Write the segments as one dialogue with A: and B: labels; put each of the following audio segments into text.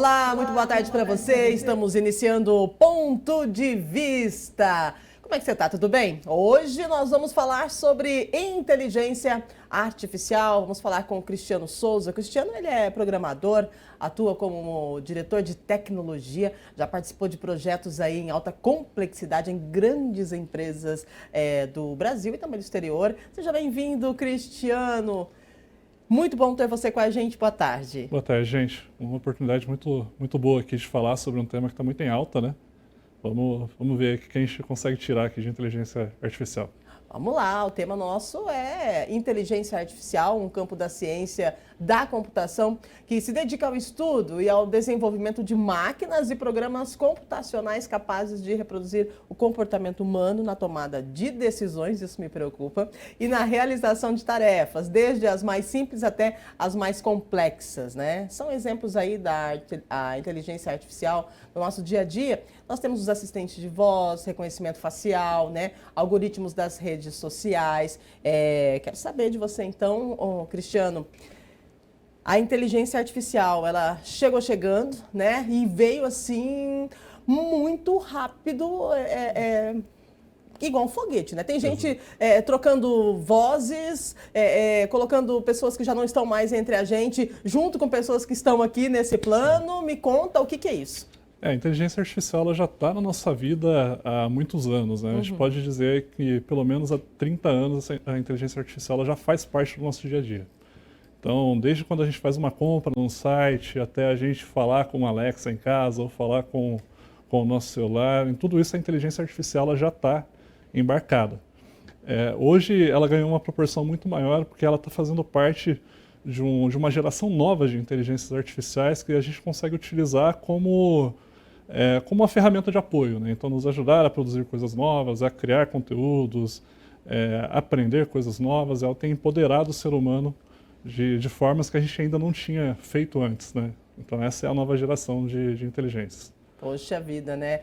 A: Olá, muito boa tarde para você. Estamos iniciando o Ponto de Vista. Como é que você está? Tudo bem? Hoje nós vamos falar sobre inteligência artificial. Vamos falar com o Cristiano Souza. O Cristiano, ele é programador, atua como diretor de tecnologia, já participou de projetos aí em alta complexidade em grandes empresas do Brasil e também do exterior. Seja bem-vindo, Cristiano. Muito bom ter você com a gente. Boa tarde.
B: Boa tarde, gente. Uma oportunidade muito boa aqui de falar sobre um tema que está muito em alta, né? Vamos ver o que a gente consegue tirar aqui de inteligência artificial.
A: Vamos lá, o tema nosso é inteligência artificial, um campo da ciência da computação que se dedica ao estudo e ao desenvolvimento de máquinas e programas computacionais capazes de reproduzir o comportamento humano na tomada de decisões, isso me preocupa, e na realização de tarefas, desde as mais simples até as mais complexas, né? São exemplos aí da inteligência artificial no nosso dia a dia. Nós temos os assistentes de voz, reconhecimento facial, né? Algoritmos das redes sociais. Quero saber de você então, Cristiano, a inteligência artificial, ela chegando, né? E veio assim muito rápido, igual um foguete, né? Tem gente trocando vozes, colocando pessoas que já não estão mais entre a gente, junto com pessoas que estão aqui nesse plano. Me conta o que é isso.
B: A inteligência artificial ela já está na nossa vida há muitos anos, né? A gente pode dizer que pelo menos há 30 anos a inteligência artificial ela já faz parte do nosso dia a dia. Então, desde quando a gente faz uma compra num site, até a gente falar com a Alexa em casa ou falar com o nosso celular, em tudo isso a inteligência artificial ela já está embarcada. Hoje ela ganhou uma proporção muito maior porque ela está fazendo parte de uma geração nova de inteligências artificiais que a gente consegue utilizar como uma ferramenta de apoio, né? Então, nos ajudar a produzir coisas novas, a criar conteúdos, aprender coisas novas. Ela tem empoderado o ser humano de formas que a gente ainda não tinha feito antes, né? Então, essa é a nova geração de inteligências.
A: Poxa vida, né?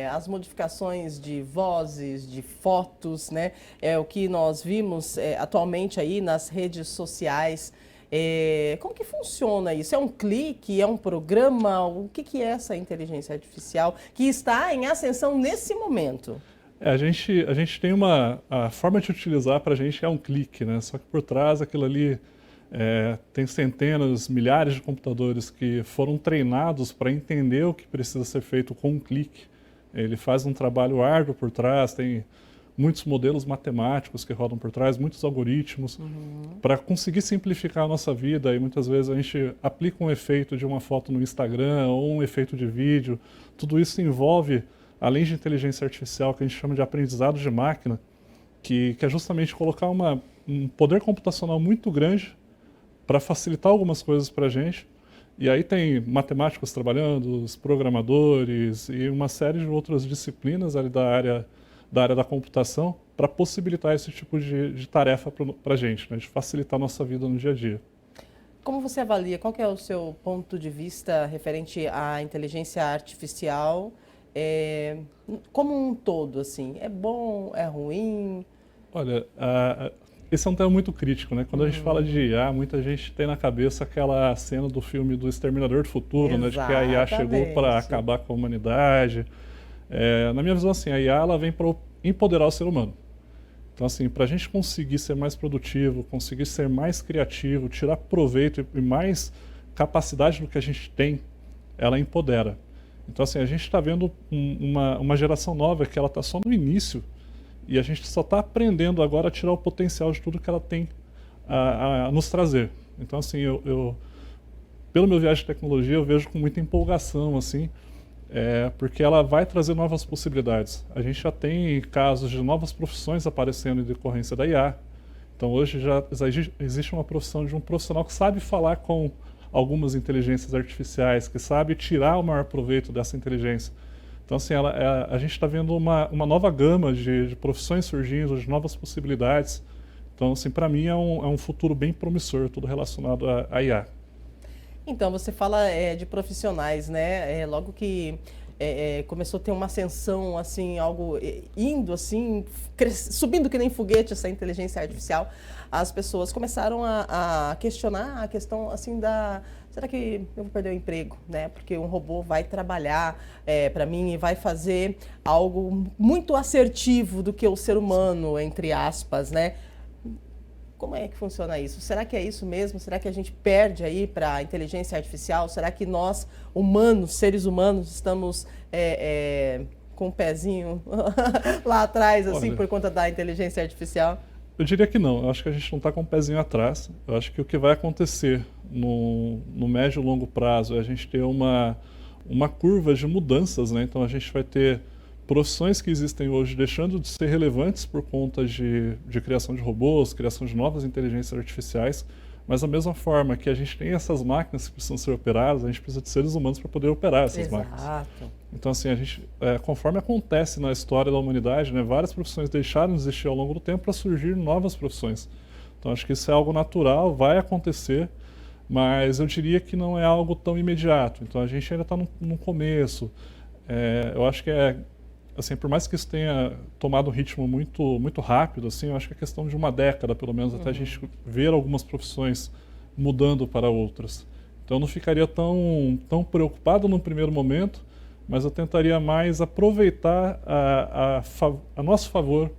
A: As modificações de vozes, de fotos, né? É o que nós vimos atualmente aí nas redes sociais. Como que funciona isso? É um clique? É um programa? O que é essa inteligência artificial que está em ascensão nesse momento?
B: A gente tem a forma de utilizar para a gente é um clique, né? Só que por trás aquilo ali tem centenas, milhares de computadores que foram treinados para entender o que precisa ser feito com um clique. Ele faz um trabalho árduo por trás, tem muitos modelos matemáticos que rodam por trás, muitos algoritmos, para conseguir simplificar a nossa vida. E muitas vezes a gente aplica um efeito de uma foto no Instagram ou um efeito de vídeo. Tudo isso envolve, além de inteligência artificial, que a gente chama de aprendizado de máquina, que é justamente colocar um poder computacional muito grande para facilitar algumas coisas para a gente. E aí tem matemáticos trabalhando, os programadores e uma série de outras disciplinas ali da área da computação para possibilitar esse tipo de tarefa para a gente, né, de facilitar a nossa vida no dia a dia.
A: Como você avalia? Qual que é o seu ponto de vista referente à inteligência artificial como um todo, assim? É bom? É ruim?
B: Olha, esse é um tema muito crítico, né? Quando a gente fala de IA, muita gente tem na cabeça aquela cena do filme do Exterminador do Futuro, né? De que a IA chegou para acabar com a humanidade. Na minha visão, assim, a IA ela vem para empoderar o ser humano. Então, assim, para a gente conseguir ser mais produtivo, conseguir ser mais criativo, tirar proveito e mais capacidade do que a gente tem, ela empodera. Então, assim, a gente está vendo uma geração nova que ela está só no início e a gente só está aprendendo agora a tirar o potencial de tudo que ela tem a nos trazer. Então, assim, pelo meu viagem de tecnologia, eu vejo com muita empolgação, assim, porque ela vai trazer novas possibilidades. A gente já tem casos de novas profissões aparecendo em decorrência da IA. Então, hoje já existe uma profissão de um profissional que sabe falar com algumas inteligências artificiais, que sabe tirar o maior proveito dessa inteligência. Então, assim, a gente está vendo uma nova gama de profissões surgindo, de novas possibilidades. Então, assim, para mim é um futuro bem promissor, tudo relacionado à IA.
A: Então, você fala de profissionais, né? Logo que começou a ter uma ascensão, assim, algo indo, assim, subindo que nem foguete essa inteligência artificial, as pessoas começaram a questionar a questão, assim, será que eu vou perder o emprego, né? Porque um robô vai trabalhar para mim e vai fazer algo muito assertivo do que o ser humano, entre aspas, né? Como é que funciona isso? Será que é isso mesmo? Será que a gente perde aí para a inteligência artificial? Será que nós, humanos, seres humanos, estamos com o pezinho lá atrás, assim,
B: Olha,
A: por conta da inteligência artificial?
B: Eu diria que não. Eu acho que a gente não está com o pezinho atrás. Eu acho que o que vai acontecer no médio e longo prazo é a gente ter uma curva de mudanças, né? Então a gente vai ter profissões que existem hoje deixando de ser relevantes por conta de criação de robôs, criação de novas inteligências artificiais, mas da mesma forma que a gente tem essas máquinas que precisam ser operadas, a gente precisa de seres humanos para poder operar essas máquinas. Então, assim, a gente, conforme acontece na história da humanidade, né, várias profissões deixaram de existir ao longo do tempo para surgir novas profissões. Então, acho que isso é algo natural, vai acontecer, mas eu diria que não é algo tão imediato. Então, a gente ainda está no começo. Eu acho que assim, por mais que isso tenha tomado um ritmo muito, muito rápido, assim, eu acho que é questão de uma década, pelo menos, até a gente ver algumas profissões mudando para outras. Então, eu não ficaria tão preocupado no primeiro momento, mas eu tentaria mais aproveitar a nosso favor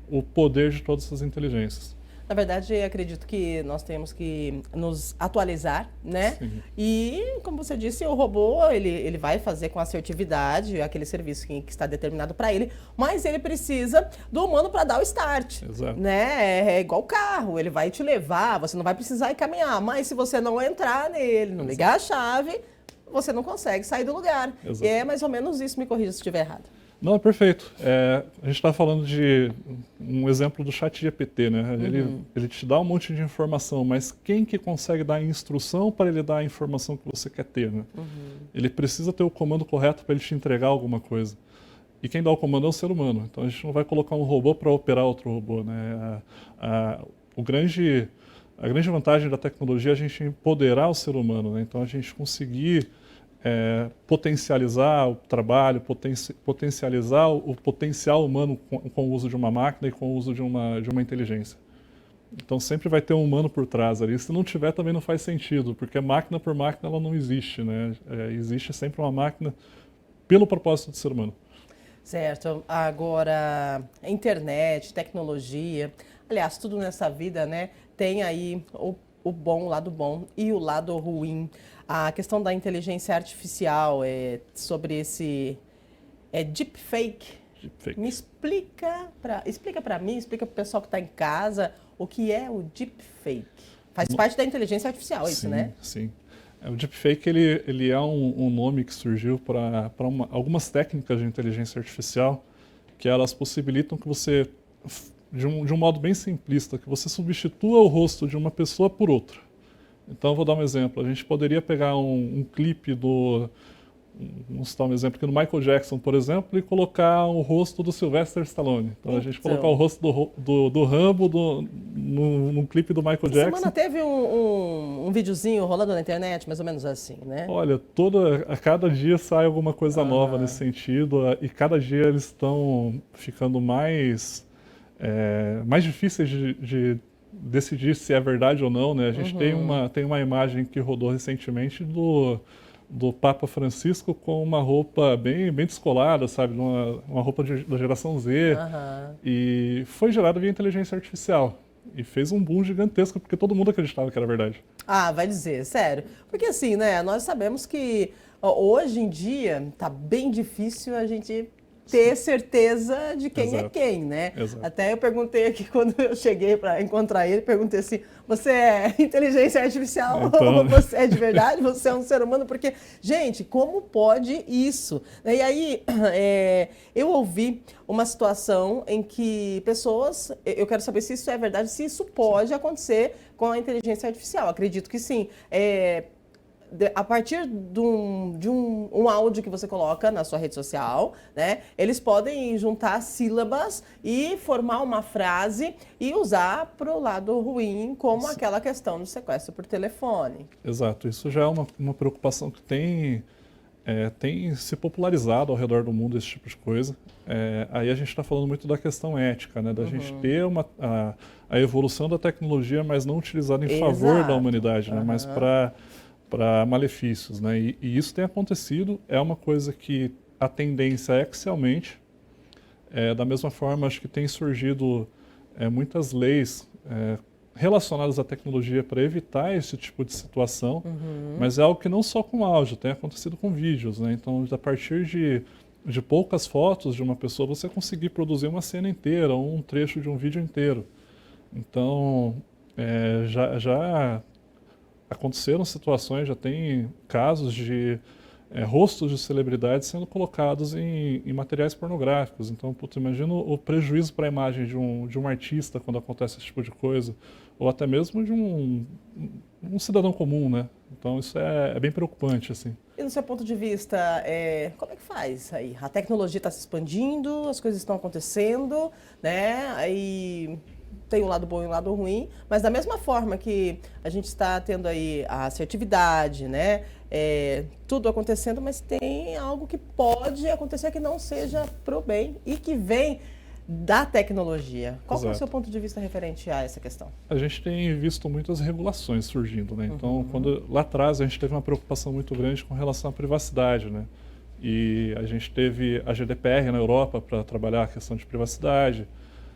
B: o poder de todas essas inteligências.
A: Na verdade, acredito que nós temos que nos atualizar, né?
B: Sim.
A: E, como você disse, o robô, ele vai fazer com assertividade aquele serviço que está determinado para ele, mas ele precisa do humano para dar o start.
B: Exato.
A: Né? É igual o carro, ele vai te levar, você não vai precisar ir caminhar, mas se você não entrar nele, não ligar a chave, você não consegue sair do lugar.
B: Exato.
A: E é mais ou menos isso, me corrija se estiver errado.
B: Não, é perfeito. A gente está falando de um exemplo do ChatGPT, né? Ele te dá um monte de informação, mas quem que consegue dar a instrução para ele dar a informação que você quer ter, né? Ele precisa ter o comando correto para ele te entregar alguma coisa. E quem dá o comando é o ser humano. Então a gente não vai colocar um robô para operar outro robô, né? A grande vantagem da tecnologia é a gente empoderar o ser humano, né? Então a gente conseguir potencializar o trabalho, potencializar o potencial humano com o uso de uma máquina e com o uso de uma inteligência. Então sempre vai ter um humano por trás ali. Se não tiver, também não faz sentido, porque máquina por máquina ela não existe, né? Existe sempre uma máquina pelo propósito do ser humano.
A: Certo. Agora, internet, tecnologia, aliás, tudo nessa vida, né, tem aí o bom, o lado bom e o lado ruim. A questão da inteligência artificial, sobre esse deepfake. Me explica para mim, explica para o pessoal que está em casa o que é o deepfake. Faz parte da inteligência artificial, isso, né?
B: Sim. O deepfake ele é um nome que surgiu para algumas técnicas de inteligência artificial que elas possibilitam que você, de um modo bem simplista, que você substitua o rosto de uma pessoa por outra. Então, eu vou dar um exemplo. A gente poderia pegar um clipe vamos citar um exemplo aqui do Michael Jackson, por exemplo, e colocar o rosto do Sylvester Stallone. Então, a gente colocar o rosto do Rambo num clipe do Michael Jackson.
A: Essa semana teve um videozinho rolando na internet, mais ou menos assim, né?
B: Olha, a cada dia sai alguma coisa nova nesse sentido, e cada dia eles estão ficando mais difíceis de decidir se é verdade ou não, né? A gente tem uma imagem que rodou recentemente do Papa Francisco com uma roupa bem descolada, sabe? Uma roupa da geração Z. E foi gerada via inteligência artificial. E fez um boom gigantesco, porque todo mundo acreditava que era verdade.
A: Ah, vai dizer, sério. Porque assim, né, nós sabemos que hoje em dia tá bem difícil a gente ter certeza de quem é quem, né?
B: Exato.
A: Até eu perguntei aqui quando eu cheguei para encontrar ele, perguntei assim, você é inteligência artificial ou você é de verdade? Você é um ser humano? Porque, gente, como pode isso? E aí, eu ouvi uma situação em que pessoas, eu quero saber se isso é verdade, se isso pode acontecer com a inteligência artificial. Acredito que sim. A partir de um áudio que você coloca na sua rede social, né, eles podem juntar sílabas e formar uma frase e usar para o lado ruim, como aquela questão do sequestro por telefone.
B: Exato. Isso já é uma preocupação que tem tem se popularizado ao redor do mundo esse tipo de coisa. Aí a gente está falando muito da questão ética, né? Da gente ter a evolução da tecnologia, mas não utilizada em favor da humanidade, né? Mas para malefícios, né? E isso tem acontecido, é uma coisa que a tendência é que se aumente. Da mesma forma, acho que tem surgido muitas leis relacionadas à tecnologia para evitar esse tipo de situação, mas é algo que não só com áudio, tem acontecido com vídeos, né? Então, a partir de poucas fotos de uma pessoa, você conseguir produzir uma cena inteira ou um trecho de um vídeo inteiro. Então, já aconteceram situações, já tem casos de rostos de celebridades sendo colocados em materiais pornográficos. Então, imagina o prejuízo para a imagem de um artista quando acontece esse tipo de coisa, ou até mesmo de um cidadão comum, né? Então, isso é bem preocupante, assim.
A: E no seu ponto de vista, como é que faz aí? A tecnologia está se expandindo, as coisas estão acontecendo, né? Aí tem um lado bom e um lado ruim, mas da mesma forma que a gente está tendo aí a assertividade, né? Tudo acontecendo, mas tem algo que pode acontecer que não seja pro bem e que vem da tecnologia. Qual é o seu ponto de vista referente a essa questão?
B: A gente tem visto muitas regulações surgindo, né? Então, lá atrás a gente teve uma preocupação muito grande com relação à privacidade, né? E a gente teve a GDPR na Europa para trabalhar a questão de privacidade.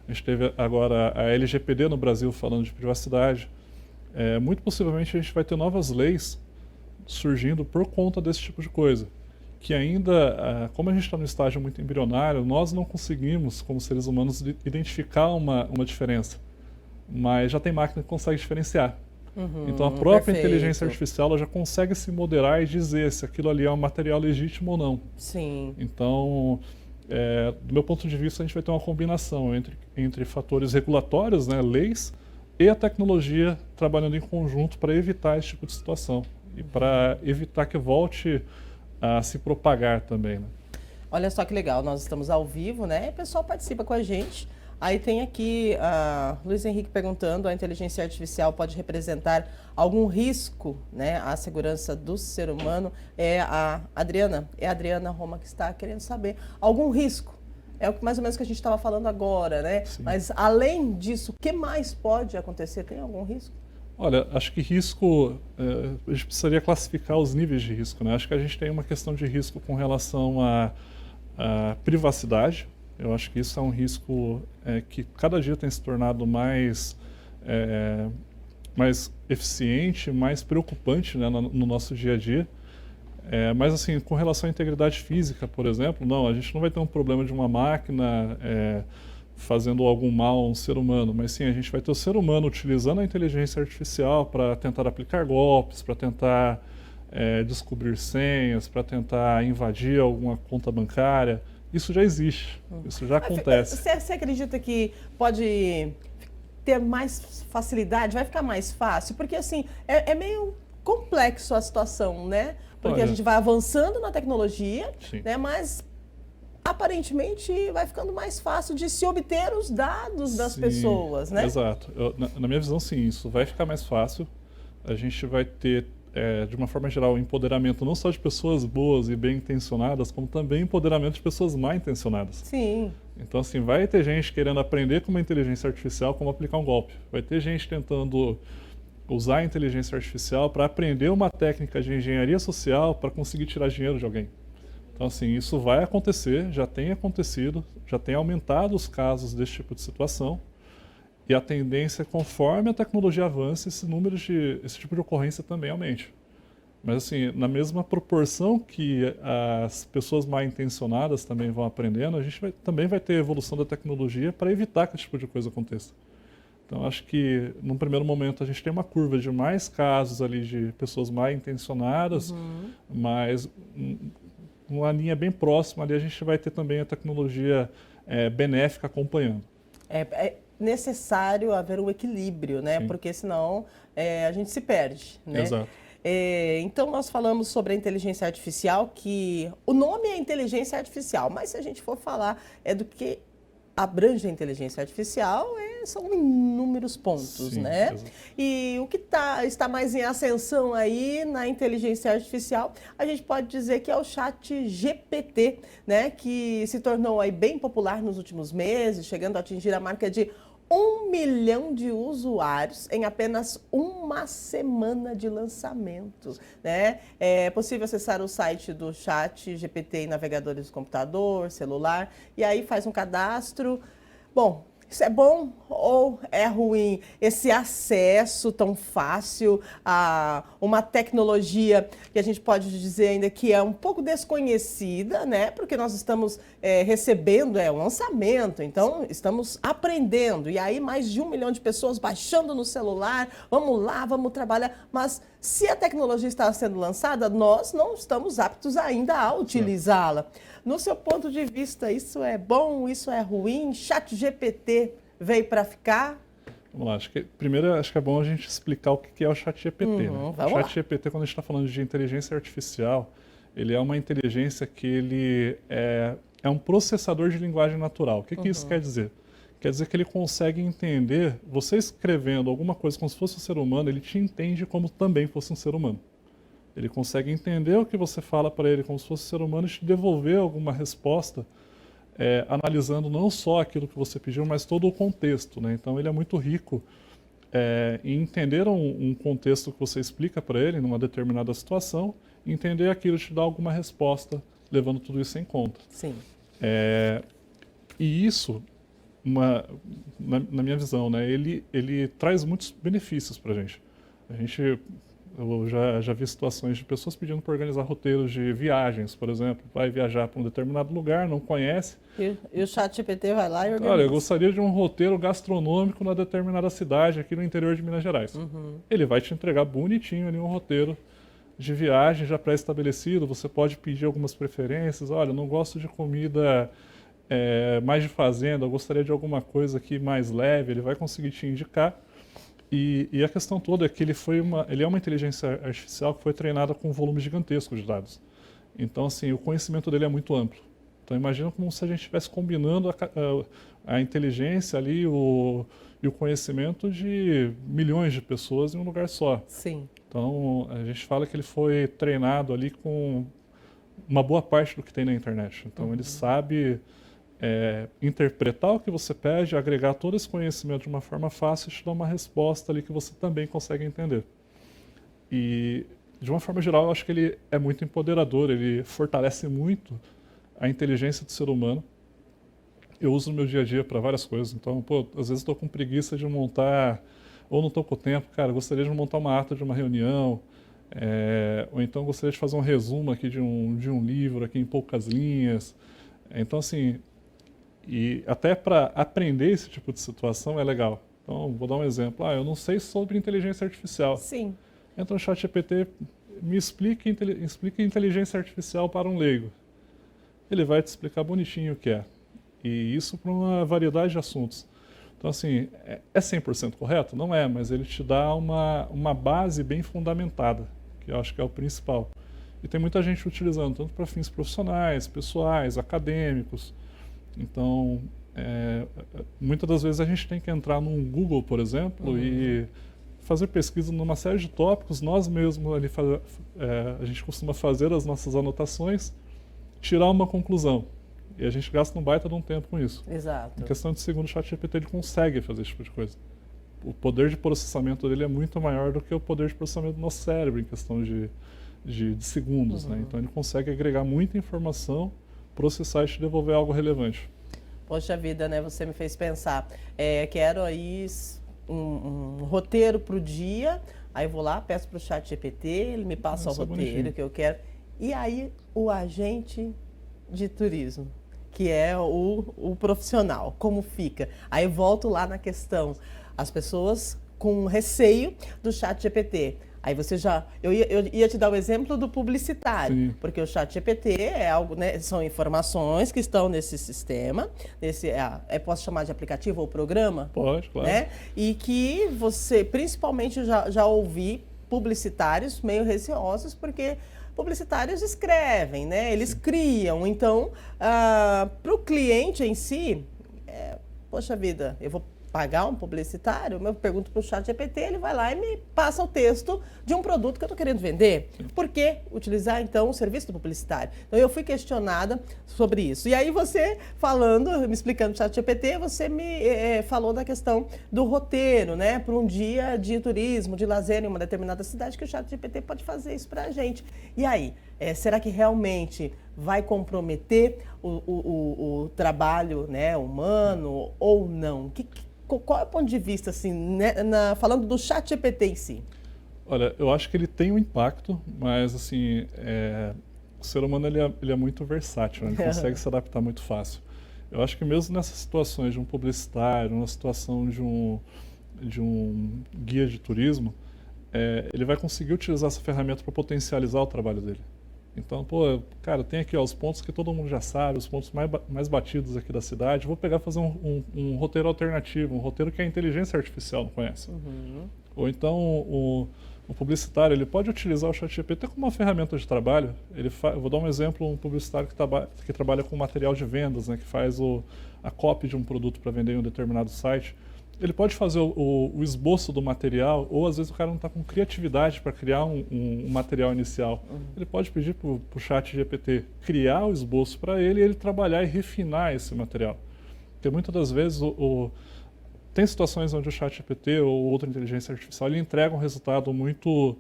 B: A gente teve agora a LGPD no Brasil falando de privacidade. Muito possivelmente a gente vai ter novas leis surgindo por conta desse tipo de coisa. Que ainda, como a gente está no estágio muito embrionário, nós não conseguimos, como seres humanos, identificar uma diferença. Mas já tem máquina que consegue diferenciar. Então a própria inteligência artificial ela já consegue se moderar e dizer se aquilo ali é um material legítimo ou não.
A: Sim.
B: Então, do meu ponto de vista, a gente vai ter uma combinação entre fatores regulatórios, né, leis, e a tecnologia trabalhando em conjunto para evitar esse tipo de situação e para evitar que volte a se propagar também, né?
A: Olha só que legal, nós estamos ao vivo, né? E o pessoal participa com a gente. Aí tem aqui Luiz Henrique perguntando, a inteligência artificial pode representar algum risco, né, à segurança do ser humano? A Adriana Roma que está querendo saber. Algum risco? É o que mais ou menos que a gente estava falando agora, né?
B: Sim.
A: Mas além disso, o que mais pode acontecer? Tem algum risco?
B: Olha, acho que risco, a gente precisaria classificar os níveis de risco, né? Acho que a gente tem uma questão de risco com relação à privacidade. Eu acho que isso é um risco que cada dia tem se tornado mais eficiente, mais preocupante, né, no nosso dia a dia. Mas assim, com relação à integridade física, por exemplo, não, a gente não vai ter um problema de uma máquina fazendo algum mal a um ser humano, mas sim, a gente vai ter o ser humano utilizando a inteligência artificial para tentar aplicar golpes, para tentar descobrir senhas, para tentar invadir alguma conta bancária. Isso já existe, isso já acontece.
A: Você acredita que pode ter mais facilidade, vai ficar mais fácil? Porque assim, é meio complexo a situação, né? Porque a gente vai avançando na tecnologia, né? Mas aparentemente vai ficando mais fácil de se obter os dados das pessoas, né?
B: Exato. Na minha visão, sim, isso vai ficar mais fácil. A gente vai ter, de uma forma geral, empoderamento não só de pessoas boas e bem intencionadas, como também empoderamento de pessoas mal intencionadas.
A: Sim.
B: Então, assim, vai ter gente querendo aprender com uma inteligência artificial como aplicar um golpe. Vai ter gente tentando usar a inteligência artificial para aprender uma técnica de engenharia social para conseguir tirar dinheiro de alguém. Então, assim, isso vai acontecer, já tem acontecido, já tem aumentado os casos desse tipo de situação. E a tendência é, conforme a tecnologia avança, esse tipo de ocorrência também aumente. Mas, assim, na mesma proporção que as pessoas mal intencionadas também vão aprendendo, a gente também vai ter evolução da tecnologia para evitar que esse tipo de coisa aconteça. Então, acho que, num primeiro momento, a gente tem uma curva de mais casos ali de pessoas mal intencionadas, mas uma linha bem próxima ali a gente vai ter também a tecnologia benéfica acompanhando.
A: É necessário haver um equilíbrio, né? Sim. Porque senão a gente se perde, né?
B: Exato.
A: Então, nós falamos sobre a inteligência artificial, que o nome é inteligência artificial, mas se a gente for falar do que abrange a inteligência artificial são inúmeros pontos,
B: Sim,
A: né?
B: exato.
A: E o que está mais em ascensão aí na inteligência artificial, a gente pode dizer que é o ChatGPT, né? Que se tornou aí bem popular nos últimos meses, chegando a atingir a marca de 1 milhão de usuários em apenas uma semana de lançamento, né? É possível acessar o site do ChatGPT em navegadores de computador, celular, e aí faz um cadastro. Bom, isso é bom ou é ruim? Esse acesso tão fácil a uma tecnologia que a gente pode dizer ainda que é um pouco desconhecida, né? Porque nós estamos recebendo um lançamento, então estamos aprendendo. E aí mais de 1 milhão de pessoas baixando no celular, vamos lá, vamos trabalhar. Mas se a tecnologia está sendo lançada, nós não estamos aptos ainda a utilizá-la. No seu ponto de vista, isso é bom, isso é ruim? ChatGPT veio para ficar?
B: Vamos lá, primeiro acho que é bom a gente explicar o que é o ChatGPT. Né? O ChatGPT, quando a gente está falando de inteligência artificial, ele é uma inteligência que ele é um processador de linguagem natural. O que isso quer dizer? Quer dizer que ele consegue entender, você escrevendo alguma coisa como se fosse um ser humano, ele te entende como também fosse um ser humano. Ele consegue entender o que você fala para ele como se fosse um ser humano e te devolver alguma resposta, analisando não só aquilo que você pediu, mas todo o contexto. Né? Então ele é muito rico em entender um contexto que você explica para ele numa determinada situação, entender aquilo e te dar alguma resposta, levando tudo isso em conta.
A: Sim.
B: E isso, na minha visão, né, ele traz muitos benefícios para a gente. Eu já vi situações de pessoas pedindo para organizar roteiros de viagens, por exemplo. Vai viajar para um determinado lugar, não conhece.
A: E o ChatGPT vai lá e organiza.
B: Olha, eu gostaria de um roteiro gastronômico na determinada cidade aqui no interior de Minas Gerais. Ele vai te entregar bonitinho ali um roteiro de viagem já pré-estabelecido. Você pode pedir algumas preferências. Olha, eu não gosto de comida mais de fazenda, eu gostaria de alguma coisa aqui mais leve. Ele vai conseguir te indicar. E a questão toda é que ele é uma inteligência artificial que foi treinada com um volume gigantesco de dados. Então, assim, o conhecimento dele é muito amplo. Então, imagina como se a gente estivesse combinando a inteligência ali e o conhecimento de milhões de pessoas em um lugar só.
A: Sim.
B: Então, a gente fala que ele foi treinado ali com uma boa parte do que tem na internet. Então, ele sabe interpretar o que você pede, agregar todo esse conhecimento de uma forma fácil e te dar uma resposta ali que você também consegue entender. E, de uma forma geral, eu acho que ele é muito empoderador, ele fortalece muito a inteligência do ser humano. Eu uso no meu dia a dia para várias coisas, então, às vezes estou com preguiça de montar, ou não estou com tempo, cara, gostaria de montar uma ata de uma reunião, ou então gostaria de fazer um resumo aqui de um livro aqui em poucas linhas. Então, assim, e até para aprender esse tipo de situação é legal. Então, vou dar um exemplo. Eu não sei sobre inteligência artificial.
A: Sim.
B: Entra no ChatGPT, me explique inteligência artificial para um leigo. Ele vai te explicar bonitinho o que é. E isso para uma variedade de assuntos. Então, assim, é 100% correto? Não é, mas ele te dá uma base bem fundamentada, que eu acho que é o principal. E tem muita gente utilizando, tanto para fins profissionais, pessoais, acadêmicos. Então, muitas das vezes a gente tem que entrar num Google, por exemplo, e fazer pesquisa numa série de tópicos. Nós mesmos ali a gente costuma fazer as nossas anotações, tirar uma conclusão. E a gente gasta um baita de um tempo com isso.
A: Exato.
B: Em questão de segundo, o ChatGPT ele consegue fazer esse tipo de coisa. O poder de processamento dele é muito maior do que o poder de processamento do nosso cérebro, em questão de segundos. Né? Então ele consegue agregar muita informação, processar e te devolver algo relevante.
A: Poxa vida, né? Você me fez pensar. Quero aí um roteiro para o dia, aí eu vou lá, peço para o ChatGPT, ele me passa o roteiro que eu quero. E aí o agente de turismo, que é o profissional, como fica? Aí eu volto lá na questão, as pessoas com receio do ChatGPT. Aí você eu ia te dar o exemplo do publicitário,
B: Sim.
A: porque o ChatGPT é algo, né, são informações que estão nesse sistema, posso chamar de aplicativo ou programa?
B: Pode, claro.
A: Né? E que você, principalmente, já ouvi publicitários meio receosos, porque publicitários escrevem, né? Eles criam. Então, para o cliente em si, poxa vida, eu vou pagar um publicitário, eu pergunto para o ChatGPT, ele vai lá e me passa o texto de um produto que eu estou querendo vender. Por que utilizar, então, o serviço do publicitário? Então, eu fui questionada sobre isso. E aí, você falando, me explicando o ChatGPT, você me falou da questão do roteiro, né? Para um dia de turismo, de lazer em uma determinada cidade, que o ChatGPT pode fazer isso para a gente. E aí, será que realmente vai comprometer o trabalho, né, humano ou não? Qual é o ponto de vista, assim, né, falando do ChatGPT em si?
B: Olha, eu acho que ele tem um impacto, mas assim, o ser humano ele é muito versátil, né? Ele consegue se adaptar muito fácil. Eu acho que mesmo nessas situações de um publicitário, na situação de um guia de turismo, ele vai conseguir utilizar essa ferramenta para potencializar o trabalho dele. Então, pô, cara, tem aqui ó, os pontos que todo mundo já sabe, os pontos mais batidos aqui da cidade. Vou pegar e fazer um roteiro alternativo, um roteiro que a inteligência artificial não conhece.
A: Uhum.
B: Ou então, o publicitário, ele pode utilizar o ChatGPT como uma ferramenta de trabalho. Eu vou dar um exemplo, um publicitário que trabalha com material de vendas, né, que faz a copy de um produto para vender em um determinado site. Ele pode fazer o esboço do material, ou às vezes o cara não está com criatividade para criar um material inicial. Ele pode pedir para o ChatGPT criar o esboço para ele e ele trabalhar e refinar esse material. Porque muitas das vezes tem situações onde o ChatGPT ou outra inteligência artificial ele entrega um resultado muito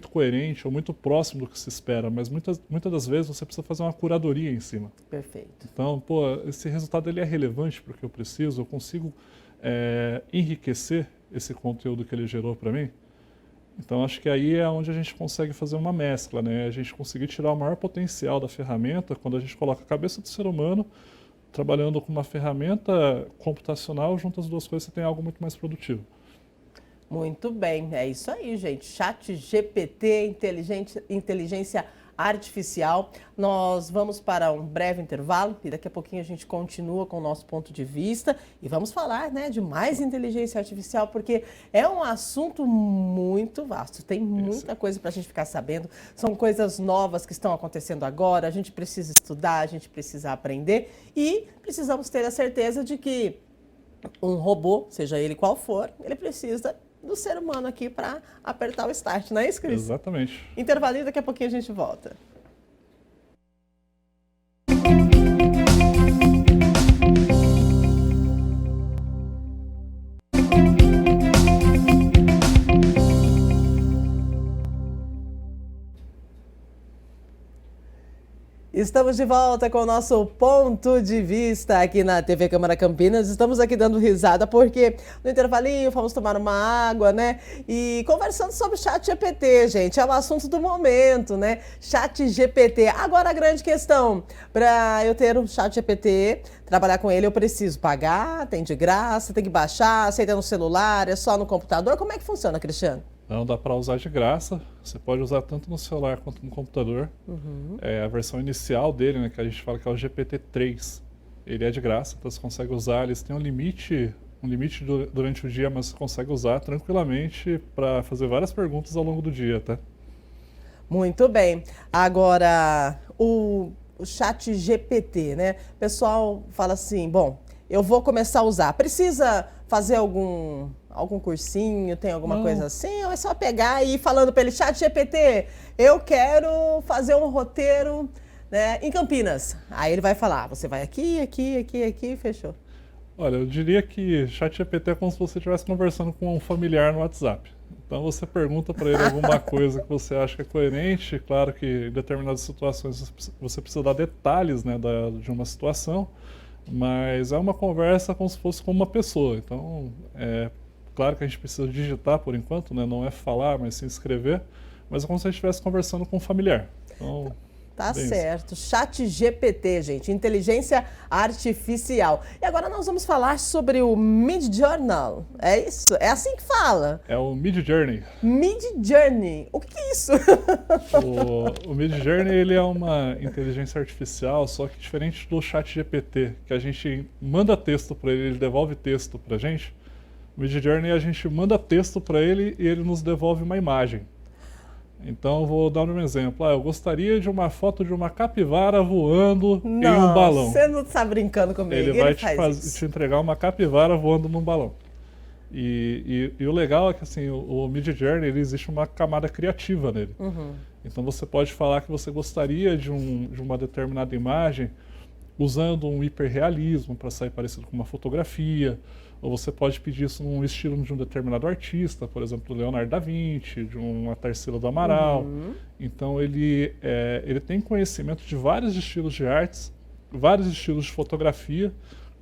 B: coerente ou muito próximo do que se espera, mas muitas das vezes você precisa fazer uma curadoria em cima.
A: Perfeito.
B: Então, pô, esse resultado ele é relevante para o que eu preciso, eu consigo enriquecer esse conteúdo que ele gerou para mim. Então acho que aí é onde a gente consegue fazer uma mescla, né? A gente conseguir tirar o maior potencial da ferramenta quando a gente coloca a cabeça do ser humano trabalhando com uma ferramenta computacional, junto as duas coisas você tem algo muito mais produtivo.
A: Muito bem, é isso aí, gente. ChatGPT, inteligência artificial. Nós vamos para um breve intervalo e daqui a pouquinho a gente continua com o nosso ponto de vista e vamos falar, né, de mais inteligência artificial, porque é um assunto muito vasto, tem muita coisa para a gente ficar sabendo, são coisas novas que estão acontecendo agora, a gente precisa estudar, a gente precisa aprender e precisamos ter a certeza de que um robô, seja ele qual for, ele precisa do ser humano aqui para apertar o start, não é isso, Cris?
B: Exatamente.
A: Intervalinho, daqui a pouquinho a gente volta. Estamos de volta com o nosso ponto de vista aqui na TV Câmara Campinas. Estamos aqui dando risada porque no intervalinho fomos tomar uma água, né? E conversando sobre o ChatGPT, gente. É o assunto do momento, né? ChatGPT. Agora a grande questão, para eu ter um ChatGPT, trabalhar com ele, eu preciso pagar, tem de graça, tem que baixar, aceita no celular, é só no computador. Como é que funciona, Cristiano?
B: Não, dá para usar de graça, você pode usar tanto no celular quanto no computador. A versão inicial dele, né, que a gente fala que é o GPT-3, ele é de graça, então você consegue usar, eles têm um limite durante o dia, mas você consegue usar tranquilamente para fazer várias perguntas ao longo do dia, tá?
A: Muito bem. Agora, o ChatGPT, né? O pessoal fala assim, bom, eu vou começar a usar. Precisa fazer algum cursinho, tem alguma coisa assim? Ou é só pegar e ir falando para ele, ChatGPT, eu quero fazer um roteiro, né, em Campinas. Aí ele vai falar, você vai aqui, fechou.
B: Olha, eu diria que ChatGPT é como se você estivesse conversando com um familiar no WhatsApp. Então você pergunta para ele alguma coisa que você acha que é coerente. Claro que em determinadas situações você precisa dar detalhes, né, de uma situação, mas é uma conversa como se fosse com uma pessoa. Então, claro que a gente precisa digitar por enquanto, né? Não é falar, mas sim escrever, mas é como se a gente estivesse conversando com um familiar. Então,
A: tá certo. ChatGPT, gente, inteligência artificial. E agora nós vamos falar sobre o Midjourney. É isso? É assim que fala?
B: É o Midjourney.
A: Midjourney. O que é isso?
B: O Midjourney, ele é uma inteligência artificial, só que diferente do ChatGPT, que a gente manda texto para ele devolve texto para a gente. O Midjourney, a gente manda texto para ele e ele nos devolve uma imagem. Então, eu vou dar um exemplo. Eu gostaria de uma foto de uma capivara voando
A: não,
B: em um balão.
A: Você não está brincando comigo.
B: Ele vai te entregar uma capivara voando num balão. E o legal é que assim, o Midjourney, ele existe uma camada criativa nele. Então você pode falar que você gostaria de uma determinada imagem usando um hiperrealismo para sair parecido com uma fotografia, ou você pode pedir isso num estilo de um determinado artista, por exemplo, do Leonardo da Vinci, de uma Tarsila do Amaral. Então ele tem conhecimento de vários estilos de artes, vários estilos de fotografia,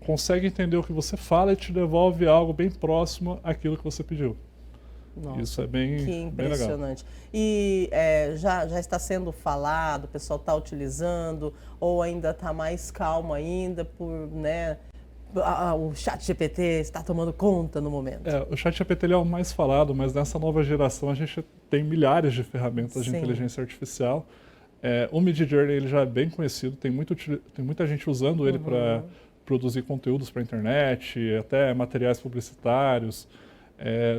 B: consegue entender o que você fala e te devolve algo bem próximo àquilo que você pediu.
A: Nossa,
B: isso é bem legal.
A: Que impressionante. E já está sendo falado, o pessoal está utilizando, ou ainda está mais calmo ainda por, né, o ChatGPT está tomando conta no momento?
B: O ChatGPT é o mais falado, mas nessa nova geração a gente tem milhares de ferramentas de inteligência artificial. O Midjourney ele já é bem conhecido, tem muita gente usando ele para produzir conteúdos para a internet, até materiais publicitários.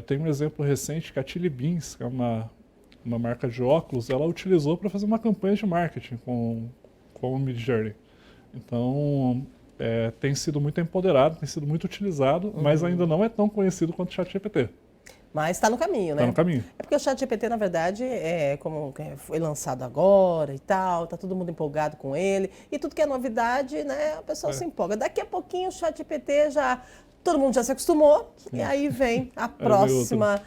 B: Tem um exemplo recente que a Chili Beans, que é uma marca de óculos, ela utilizou para fazer uma campanha de marketing com o Midjourney. Então, tem sido muito empoderado, tem sido muito utilizado, mas ainda não é tão conhecido quanto o ChatGPT.
A: Mas está no caminho, né?
B: Está no caminho.
A: É porque o ChatGPT, na verdade, como foi lançado agora e tal, tá todo mundo empolgado com ele. E tudo que é novidade, né, a pessoa se empolga. Daqui a pouquinho o ChatGPT todo mundo já se acostumou, e aí vem a próxima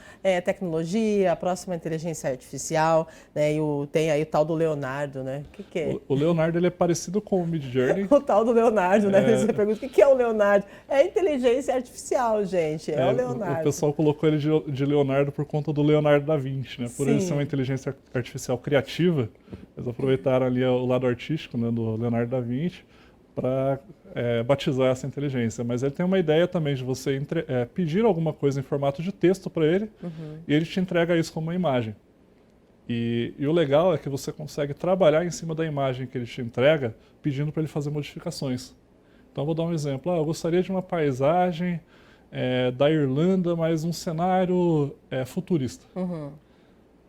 A: tecnologia, a próxima inteligência artificial, né? Tem aí o tal do Leonardo, né? O que é?
B: O Leonardo ele é parecido com o Midjourney.
A: O tal do Leonardo, né? Você pergunta o que é o Leonardo? É inteligência artificial, gente, o Leonardo.
B: O pessoal colocou ele de Leonardo por conta do Leonardo da Vinci, né? Por ele ser uma inteligência artificial criativa, eles aproveitaram ali o lado artístico, né, do Leonardo da Vinci para batizar essa inteligência. Mas ele tem uma ideia também de você pedir alguma coisa em formato de texto para ele e ele te entrega isso como uma imagem. E o legal é que você consegue trabalhar em cima da imagem que ele te entrega pedindo para ele fazer modificações. Então eu vou dar um exemplo. Eu gostaria de uma paisagem da Irlanda, mas um cenário futurista.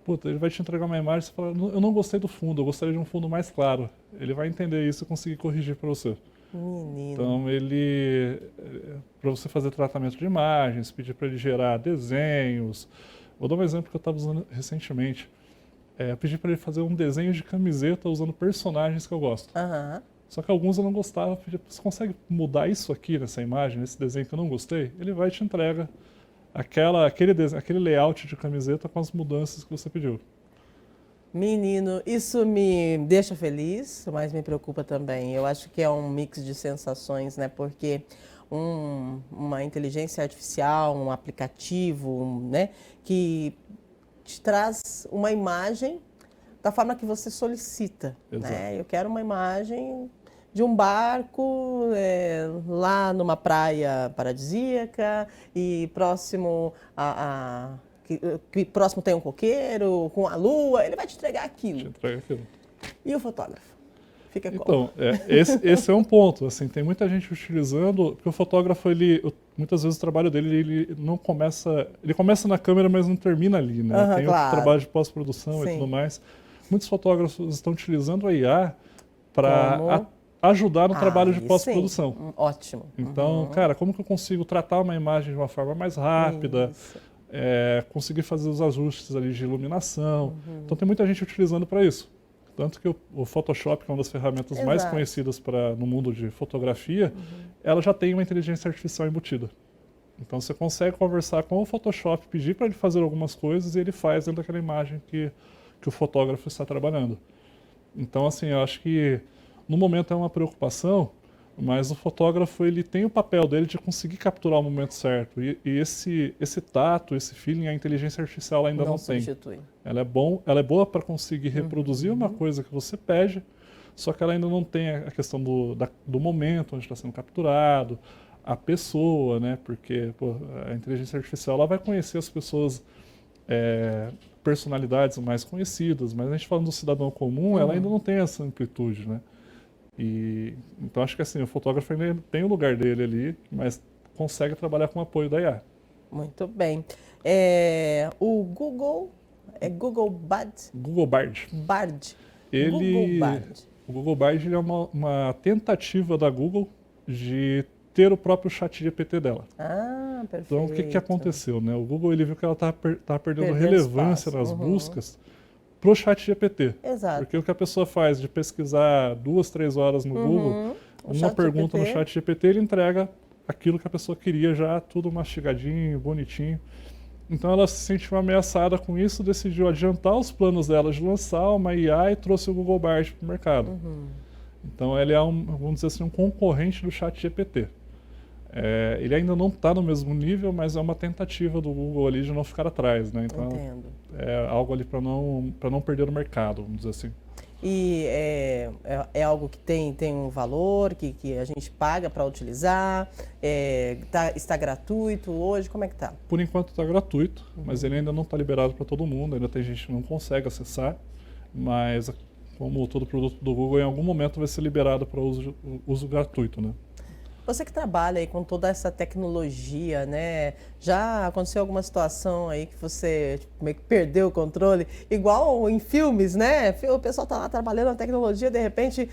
B: Puta, ele vai te entregar uma imagem e você fala, eu não gostei do fundo, eu gostaria de um fundo mais claro. Ele vai entender isso e conseguir corrigir para você.
A: Menino.
B: Então para você fazer tratamento de imagens, pedir para ele gerar desenhos. Vou dar um exemplo que eu estava usando recentemente. Eu pedi para ele fazer um desenho de camiseta usando personagens que eu gosto. Só que alguns eu não gostava. Eu pedi, você consegue mudar isso aqui nessa imagem, nesse desenho que eu não gostei? Ele vai e te entrega aquele layout de camiseta com as mudanças que você pediu.
A: Menino, isso me deixa feliz, mas me preocupa também. Eu acho que é um mix de sensações, né? Porque uma inteligência artificial, um aplicativo, né? Que te traz uma imagem da forma que você solicita, né? Eu quero uma imagem de um barco lá numa praia paradisíaca e próximo que próximo tem um coqueiro com a lua, ele vai te entregar aquilo.
B: Te entrega aquilo.
A: E o fotógrafo? Fica
B: então, esse é um ponto. Assim, tem muita gente utilizando, porque o fotógrafo, muitas vezes o trabalho dele, ele começa na câmera, mas não termina ali, né? Tem outro trabalho de pós-produção e tudo mais. Muitos fotógrafos estão utilizando a IA para ajudar no trabalho de pós-produção.
A: Ótimo.
B: Então, cara, como que eu consigo tratar uma imagem de uma forma mais rápida? Conseguir fazer os ajustes ali de iluminação. Então tem muita gente utilizando para isso. Tanto que o Photoshop, que é uma das ferramentas mais conhecidas no mundo de fotografia, ela já tem uma inteligência artificial embutida. Então você consegue conversar com o Photoshop, pedir para ele fazer algumas coisas e ele faz dentro daquela imagem que o fotógrafo está trabalhando. Então, assim, eu acho que no momento é uma preocupação, mas o fotógrafo ele tem o papel dele de conseguir capturar o momento certo. E esse tato, esse feeling, a inteligência artificial ainda não tem. Ela é boa para conseguir reproduzir uma coisa que você pede, só que ela ainda não tem a questão do momento onde está sendo capturado, a pessoa, né? Porque a inteligência artificial ela vai conhecer as pessoas, personalidades mais conhecidas, mas a gente falando do cidadão comum, ela ainda não tem essa amplitude, né? Então acho que assim, o fotógrafo ainda tem o lugar dele ali, mas consegue trabalhar com o apoio da IA.
A: Muito bem. O Google É Google Bard?
B: Google Bard.
A: Bard.
B: Google Bard. O Google Bard ele é uma tentativa da Google de ter o próprio chat GPT dela.
A: Ah, perfeito.
B: Então, o que aconteceu, né? O Google ele viu que ela estava perdendo relevância nas buscas para o chat GPT.
A: Exato.
B: Porque o que a pessoa faz de pesquisar 2, 3 horas no Google, uma pergunta no chat GPT, ele entrega aquilo que a pessoa queria já, tudo mastigadinho, bonitinho. Então ela se sentiu ameaçada com isso, decidiu adiantar os planos dela de lançar uma IA e trouxe o Google Bard para o mercado. Então ele é, vamos dizer assim, um concorrente do chat GPT. Ele ainda não está no mesmo nível, mas é uma tentativa do Google ali de não ficar atrás, né? Então é algo ali para não perder o mercado, vamos dizer assim.
A: E é algo que tem um valor, que a gente paga para utilizar, está gratuito hoje, como é que está?
B: Por enquanto está gratuito, mas ele ainda não está liberado para todo mundo, ainda tem gente que não consegue acessar, mas como todo produto do Google, em algum momento vai ser liberado para uso gratuito, né?
A: Você que trabalha aí com toda essa tecnologia, né? Já aconteceu alguma situação aí que você meio que perdeu o controle? Igual em filmes, né? O pessoal tá lá trabalhando na tecnologia, de repente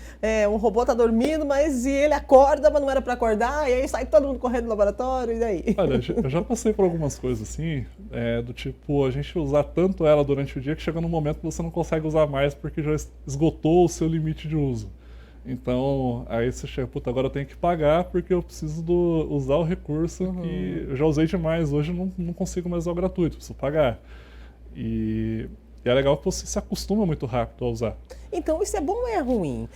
A: um robô tá dormindo, mas ele acorda, mas não era para acordar, e aí sai todo mundo correndo no laboratório, e daí?
B: Olha, eu já passei por algumas coisas assim, do tipo, a gente usar tanto ela durante o dia que chega num momento que você não consegue usar mais porque já esgotou o seu limite de uso. Então, aí você chega, puta, agora eu tenho que pagar porque eu preciso usar o recurso que eu já usei demais, hoje eu não consigo mais usar o gratuito, preciso pagar. E é legal que você se acostuma muito rápido a usar.
A: Então, isso é bom ou é ruim?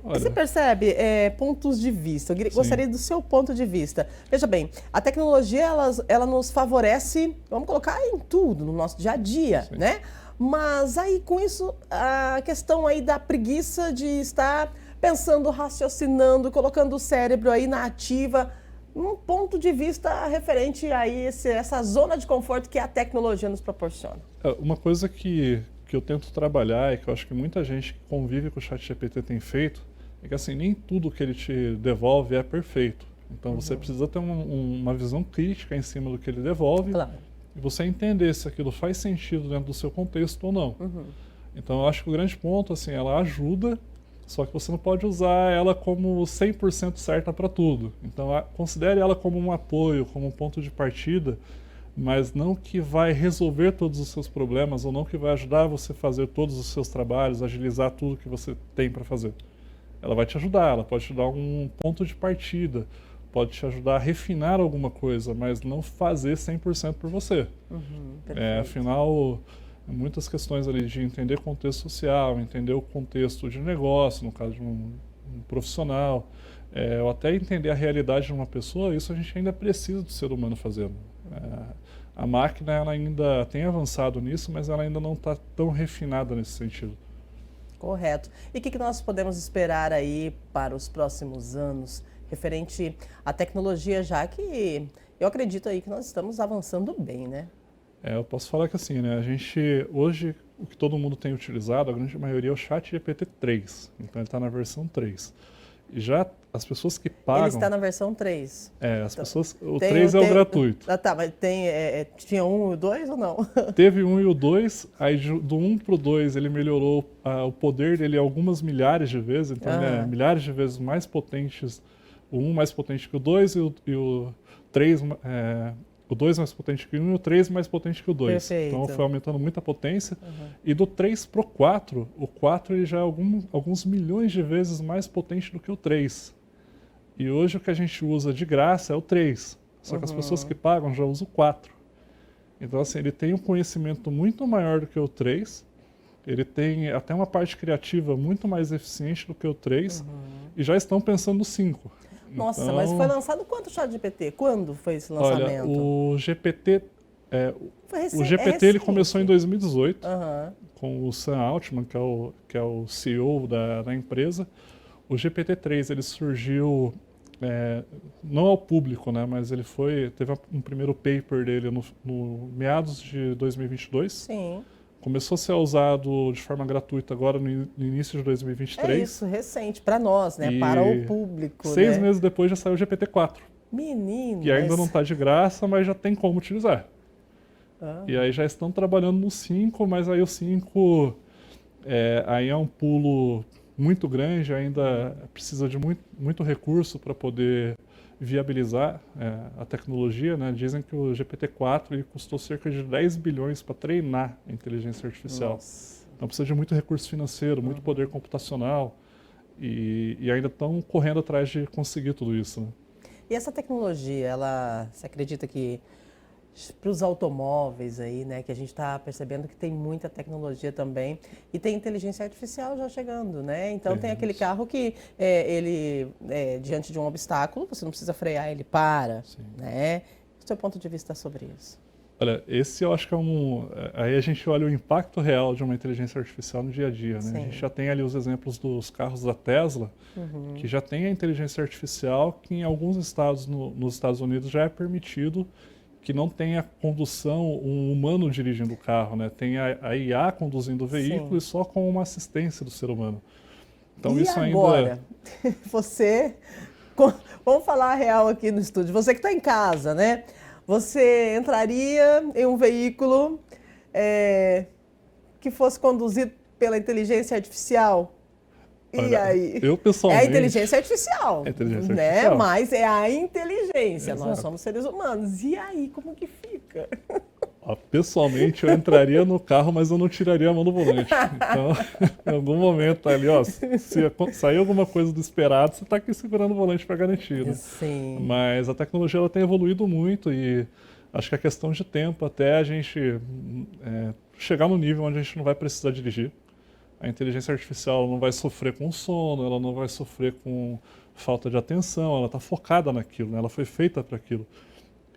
A: Você percebe pontos de vista, eu gostaria do seu ponto de vista. Veja bem, a tecnologia, ela nos favorece, vamos colocar em tudo, no nosso dia a dia, né? Mas aí, com isso, a questão aí da preguiça de estar pensando, raciocinando, colocando o cérebro aí na ativa, um ponto de vista referente a essa zona de conforto que a tecnologia nos proporciona.
B: Uma coisa que eu tento trabalhar e que eu acho que muita gente que convive com o ChatGPT tem feito, é que assim, nem tudo que ele te devolve é perfeito. Então você precisa ter uma visão crítica em cima do que ele devolve e você entender se aquilo faz sentido dentro do seu contexto ou não. Então eu acho que o grande ponto, assim, ela ajuda, só que você não pode usar ela como 100% certa para tudo. Então, considere ela como um apoio, como um ponto de partida, mas não que vai resolver todos os seus problemas ou não que vai ajudar você a fazer todos os seus trabalhos, agilizar tudo que você tem para fazer. Ela vai te ajudar, ela pode te dar um ponto de partida, pode te ajudar a refinar alguma coisa, mas não fazer 100% por você. Afinal, muitas questões ali de entender contexto social, entender o contexto de negócio, no caso de um profissional, ou até entender a realidade de uma pessoa, isso a gente ainda precisa do ser humano fazendo. A máquina ela ainda tem avançado nisso, mas ela ainda não está tão refinada nesse sentido.
A: Correto. E o que nós podemos esperar aí para os próximos anos, referente à tecnologia, já que eu acredito aí que nós estamos avançando bem, né?
B: Eu posso falar que assim, né, a gente, hoje, o que todo mundo tem utilizado, a grande maioria é o ChatGPT 3, então ele está na versão 3. E já as pessoas que pagam...
A: Ele está na versão 3.
B: As pessoas... O 3 é o gratuito.
A: Tá, mas tinha 1 e o 2 ou não?
B: Teve 1 e o 2, aí do 1 para o 2 ele melhorou o poder dele algumas milhares de vezes, então ele é milhares de vezes mais potentes, o 1 mais potente que o 2 e o 3... O 2 mais potente que o 1 e o 3 mais potente que o 2.
A: Perfeito.
B: Então foi aumentando muita potência. E do 3 para o 4 ele já é alguns milhões de vezes mais potente do que o 3. E hoje o que a gente usa de graça é o 3. Só que as pessoas que pagam já usam o 4. Então assim, ele tem um conhecimento muito maior do que o 3. Ele tem até uma parte criativa muito mais eficiente do que o 3. E já estão pensando no 5.
A: Nossa,
B: então,
A: mas foi lançado quanto o ChatGPT? Quando foi esse lançamento?
B: Olha, o GPT,
A: foi
B: o GPT ele começou em 2018
A: Uhum.
B: com o Sam Altman, que é o CEO da empresa. O GPT-3 ele surgiu não ao público, né, mas ele teve um primeiro paper dele no meados de 2022.
A: Sim.
B: Começou a ser usado de forma gratuita agora no início de 2023.
A: É isso, recente, para nós, né?
B: E
A: para o público.
B: 6 meses depois já saiu o GPT-4.
A: Menino.
B: Que ainda não está de graça, mas já tem como utilizar. E aí já estão trabalhando no 5, mas aí o 5 aí é um pulo muito grande, ainda precisa de muito recurso para poder viabilizar a tecnologia, né? Dizem que o GPT-4 ele custou cerca de 10 bilhões para treinar a inteligência artificial.
A: Nossa.
B: Então precisa de muito recurso financeiro, muito poder computacional e ainda estão correndo atrás de conseguir tudo isso, né?
A: E essa tecnologia, você acredita que para os automóveis aí, né, que a gente está percebendo que tem muita tecnologia também e tem inteligência artificial já chegando, né? Então tem aquele carro que diante de um obstáculo, você não precisa frear, ele para, né? O seu ponto de vista sobre isso?
B: Olha, esse eu acho que aí a gente olha o impacto real de uma inteligência artificial no dia a dia, né?
A: Sim.
B: A gente já tem ali os exemplos dos carros da Tesla, que já tem a inteligência artificial que em alguns estados nos Estados Unidos já é permitido que não tenha condução, um humano dirigindo o carro, né? Tem a IA conduzindo o veículo e só com uma assistência do ser humano. Então
A: e
B: isso
A: agora,
B: ainda...
A: vamos falar a real aqui no estúdio, você que está em casa, né? Você entraria em um veículo que fosse conduzido pela inteligência artificial? E
B: Olha,
A: aí?
B: Eu pessoalmente...
A: É a inteligência artificial.
B: É a inteligência
A: né?
B: artificial.
A: Mas é a inteligência.
B: Exato.
A: Nós somos seres humanos. E aí, como que fica?
B: Pessoalmente, eu entraria no carro, mas eu não tiraria a mão do volante. Então, em algum momento ali, se sair alguma coisa do esperado, você está aqui segurando o volante para garantir, né?
A: Sim.
B: Mas a tecnologia ela tem evoluído muito e acho que é questão de tempo até a gente chegar no nível onde a gente não vai precisar dirigir. A inteligência artificial não vai sofrer com sono, ela não vai sofrer com falta de atenção, ela está focada naquilo, né? Ela foi feita para aquilo.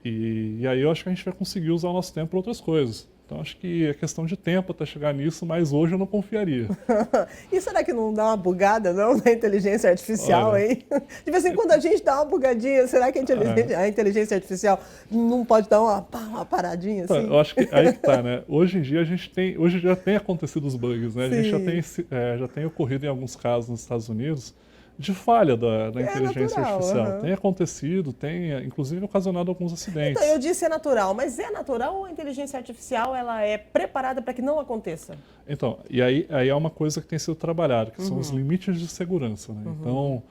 B: E aí eu acho que a gente vai conseguir usar o nosso tempo para outras coisas. Então acho que é questão de tempo até chegar nisso, mas hoje eu não confiaria.
A: E será que não dá uma bugada, não, na inteligência artificial,
B: Olha,
A: hein? De vez em quando a gente dá uma bugadinha, será que a inteligência artificial não pode dar uma paradinha assim?
B: Eu acho que aí que tá, né? Hoje em dia hoje já tem acontecido os bugs, né? A gente já tem ocorrido em alguns casos nos Estados Unidos de falha da inteligência artificial. Tem acontecido, tem inclusive ocasionado alguns acidentes.
A: Então, eu disse natural, mas é natural ou a inteligência artificial ela é preparada para que não aconteça?
B: Então, e aí é uma coisa que tem sido trabalhada, que são os limites de segurança, né? Então,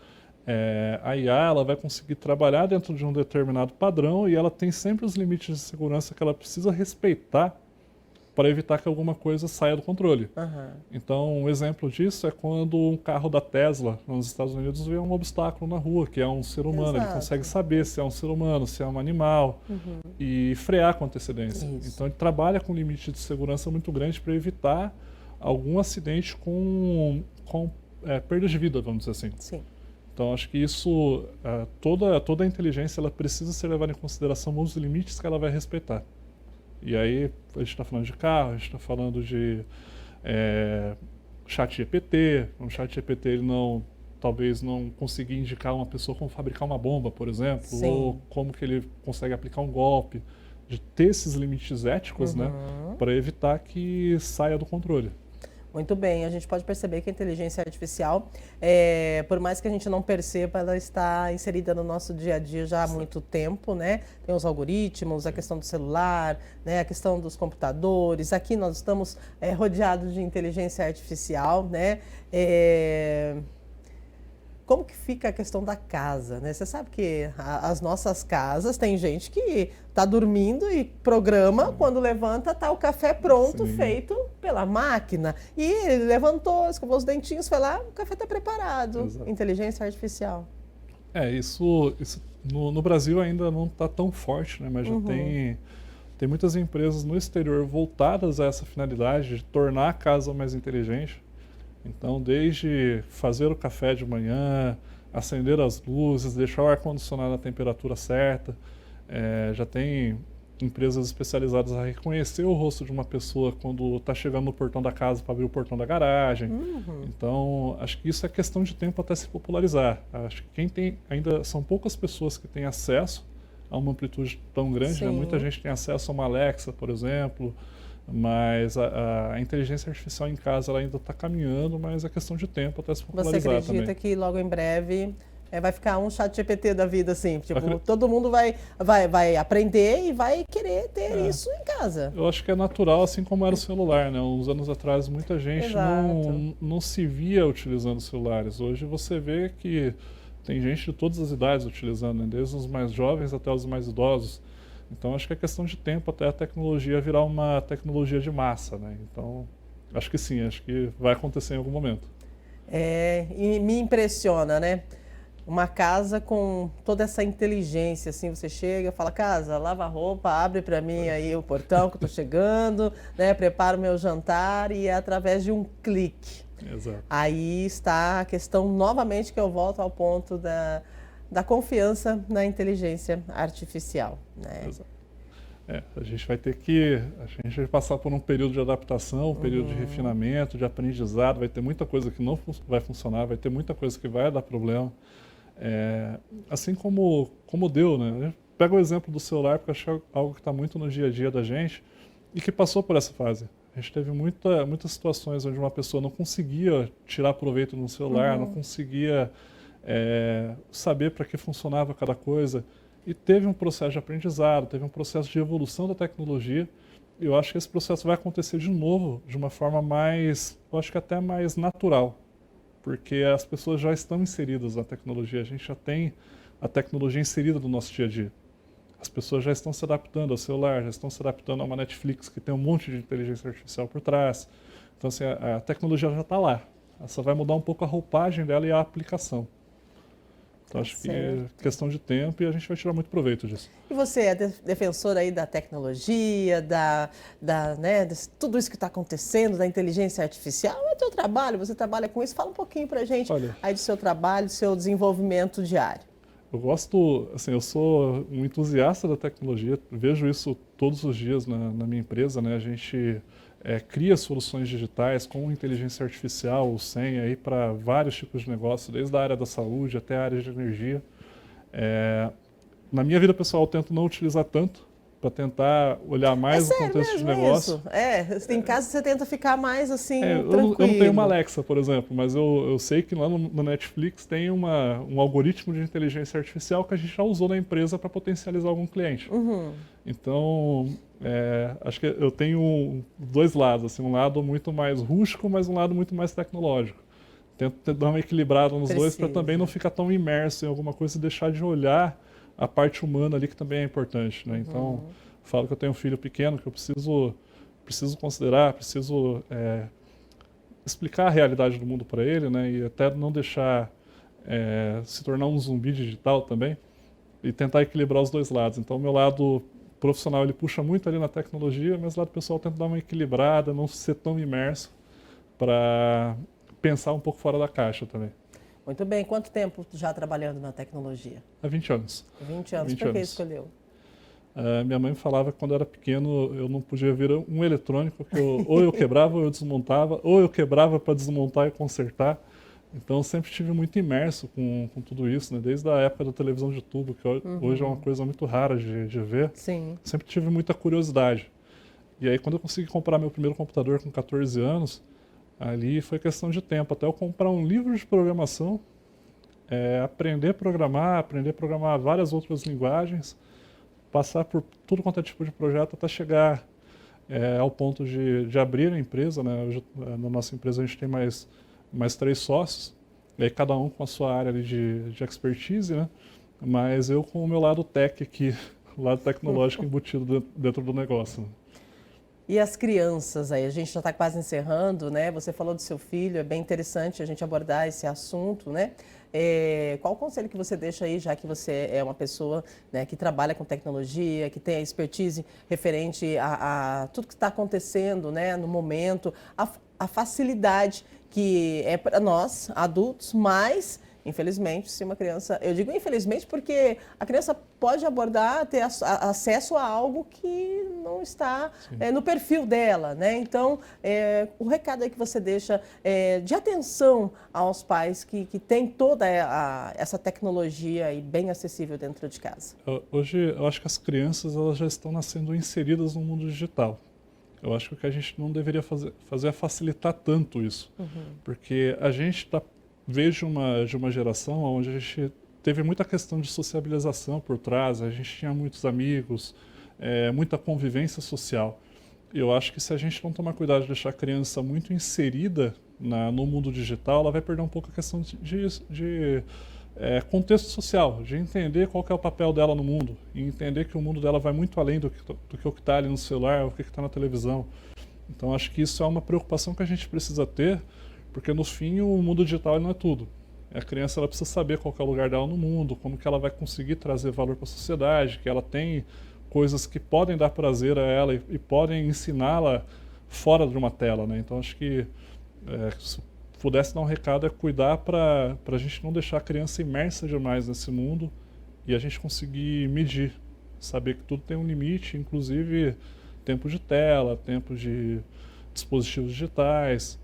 B: a IA ela vai conseguir trabalhar dentro de um determinado padrão e ela tem sempre os limites de segurança que ela precisa respeitar para evitar que alguma coisa saia do controle. Então, um exemplo disso é quando um carro da Tesla nos Estados Unidos vê um obstáculo na rua, que é um ser humano. Ele consegue saber se é um ser humano, se é um animal, e frear com antecedência. Então, ele trabalha com um limite de segurança muito grande para evitar algum acidente com perda de vida, vamos dizer assim.
A: Sim.
B: Então, acho que isso, toda a inteligência ela precisa ser levada em consideração os limites que ela vai respeitar. E aí, a gente está falando de carro, a gente está falando de chat GPT. O chat GPT ele talvez não consiga indicar uma pessoa como fabricar uma bomba, por exemplo, ou como que ele consegue aplicar um golpe, de ter esses limites éticos, né, para evitar que saia do controle.
A: Muito bem, a gente pode perceber que a inteligência artificial, por mais que a gente não perceba, ela está inserida no nosso dia a dia já há muito tempo, né? Tem os algoritmos, a questão do celular, né? A questão dos computadores. Aqui nós estamos rodeados de inteligência artificial, né? Como que fica a questão da casa, né? Você sabe que as nossas casas, tem gente que está dormindo e programa, quando levanta, tá o café pronto, feito pela máquina. E ele levantou, escovou os dentinhos, foi lá, o café está preparado.
B: Exato.
A: Inteligência artificial.
B: Isso no Brasil ainda não está tão forte, né? Mas já tem muitas empresas no exterior voltadas a essa finalidade de tornar a casa mais inteligente. Então, desde fazer o café de manhã, acender as luzes, deixar o ar-condicionado na temperatura certa, já tem empresas especializadas a reconhecer o rosto de uma pessoa quando está chegando no portão da casa para abrir o portão da garagem. Então, acho que isso é questão de tempo até se popularizar. Acho que quem tem, ainda são poucas pessoas que têm acesso a uma amplitude tão grande, né? Muita gente tem acesso a uma Alexa, por exemplo, mas a inteligência artificial em casa ela ainda está caminhando, mas é questão de tempo até se popularizar também.
A: Você acredita que logo em breve Vai ficar um chat GPT da vida, assim, tipo, todo mundo vai aprender e vai querer ter isso em casa.
B: Eu acho que é natural, assim como era o celular, né? Uns anos atrás, muita gente não se via utilizando celulares. Hoje você vê que tem gente de todas as idades utilizando, né? Desde os mais jovens até os mais idosos. Então, acho que é questão de tempo até a tecnologia virar uma tecnologia de massa, né? Então, acho que sim, acho que vai acontecer em algum momento.
A: E me impressiona, né? Uma casa com toda essa inteligência, assim, você chega, fala, casa, lava a roupa, abre para mim aí o portão que eu tô chegando, né? Prepara o meu jantar e é através de um clique.
B: Exato.
A: Aí está a questão, novamente, que eu volto ao ponto da confiança na inteligência artificial, né?
B: Exato. A gente vai passar por um período de adaptação, um período de refinamento, de aprendizado, vai ter muita coisa que não vai funcionar, vai ter muita coisa que vai dar problema. Assim como deu, né? Pega o exemplo do celular, porque acho que é algo que está muito no dia a dia da gente e que passou por essa fase. A gente teve muitas situações onde uma pessoa não conseguia tirar proveito de um celular, não conseguia saber para que funcionava cada coisa. E teve um processo de aprendizado, teve um processo de evolução da tecnologia. E eu acho que esse processo vai acontecer de novo de uma forma eu acho que até mais natural. Porque as pessoas já estão inseridas na tecnologia, a gente já tem a tecnologia inserida no nosso dia a dia. As pessoas já estão se adaptando ao celular, já estão se adaptando a uma Netflix que tem um monte de inteligência artificial por trás. Então, assim, a tecnologia já está lá. Ela só vai mudar um pouco a roupagem dela e a aplicação. Então, acho que é questão de tempo e a gente vai tirar muito proveito disso.
A: E você é defensor aí da tecnologia, né, de tudo isso que está acontecendo, da inteligência artificial? É teu trabalho, você trabalha com isso? Fala um pouquinho pra gente aí do seu trabalho, do seu desenvolvimento diário.
B: Eu gosto, assim, eu sou um entusiasta da tecnologia, vejo isso todos os dias na minha empresa, né? A gente cria soluções digitais com inteligência artificial, o SEM, aí para vários tipos de negócio, desde a área da saúde até a área de energia. Na minha vida pessoal, eu tento não utilizar tanto, para tentar olhar mais o contexto de negócio.
A: Isso? Em casa você tenta ficar mais assim,
B: tranquilo. Eu não tenho uma Alexa, por exemplo, mas eu sei que lá no Netflix tem um algoritmo de inteligência artificial que a gente já usou na empresa para potencializar algum cliente. Então, acho que eu tenho dois lados, assim, um lado muito mais rústico, mas um lado muito mais tecnológico. Tento dar uma equilibrada nos dois para também não ficar tão imerso em alguma coisa e deixar de olhar a parte humana ali que também é importante, né? Então, falo que eu tenho um filho pequeno que eu preciso considerar, preciso explicar a realidade do mundo para ele, né? E até não deixar se tornar um zumbi digital também e tentar equilibrar os dois lados. Então, o meu lado profissional ele puxa muito ali na tecnologia, mas o lado pessoal tenta dar uma equilibrada, não ser tão imerso para pensar um pouco fora da caixa também.
A: Muito bem. Quanto tempo já trabalhando na tecnologia?
B: Há 20 anos.
A: 20 anos. Por que escolheu?
B: Minha mãe falava que quando eu era pequeno eu não podia ver um eletrônico, que ou eu quebrava ou eu desmontava, ou eu quebrava para desmontar e consertar. Então eu sempre estive muito imerso com tudo isso, né? Desde a época da televisão de tubo, que hoje é uma coisa muito rara de ver.
A: Sim.
B: Sempre tive muita curiosidade. E aí quando eu consegui comprar meu primeiro computador com 14 anos, ali foi questão de tempo, até eu comprar um livro de programação, aprender a programar várias outras linguagens, passar por tudo quanto é tipo de projeto até chegar ao ponto de abrir a empresa, né? Hoje, na nossa empresa a gente tem mais 3 sócios, e aí cada um com a sua área ali de expertise, né? Mas eu com o meu lado tech aqui, o lado tecnológico embutido dentro do negócio.
A: E as crianças aí, a gente já está quase encerrando, né? Você falou do seu filho, é bem interessante a gente abordar esse assunto, né? Qual o conselho que você deixa aí, já que você é uma pessoa, né, que trabalha com tecnologia, que tem a expertise referente a tudo que está acontecendo, né, no momento, a facilidade que é para nós, adultos, mas infelizmente, se uma criança... Eu digo infelizmente porque a criança pode abordar, ter acesso a algo que não está no perfil dela, né? Então, o recado aí que você deixa de atenção aos pais que têm toda essa temanologia aí bem acessível dentro de casa.
B: Hoje, eu acho que as crianças elas já estão nascendo inseridas no mundo digital. Eu acho que o que a gente não deveria fazer é facilitar tanto isso. Porque a gente veio de uma geração onde a gente teve muita questão de sociabilização por trás, a gente tinha muitos amigos, muita convivência social. Eu acho que se a gente não tomar cuidado de deixar a criança muito inserida no mundo digital, ela vai perder um pouco a questão de contexto social, de entender qual que é o papel dela no mundo, e entender que o mundo dela vai muito além do que o que está ali no celular, o que está na televisão. Então acho que isso é uma preocupação que a gente precisa ter, porque no fim o mundo digital não é tudo. A criança ela precisa saber qual que é o lugar dela no mundo, como que ela vai conseguir trazer valor para a sociedade, que ela tem coisas que podem dar prazer a ela e podem ensiná-la fora de uma tela, né? Então acho que se pudesse dar um recado é cuidar para a gente não deixar a criança imersa demais nesse mundo e a gente conseguir medir, saber que tudo tem um limite, inclusive tempo de tela, tempo de dispositivos digitais,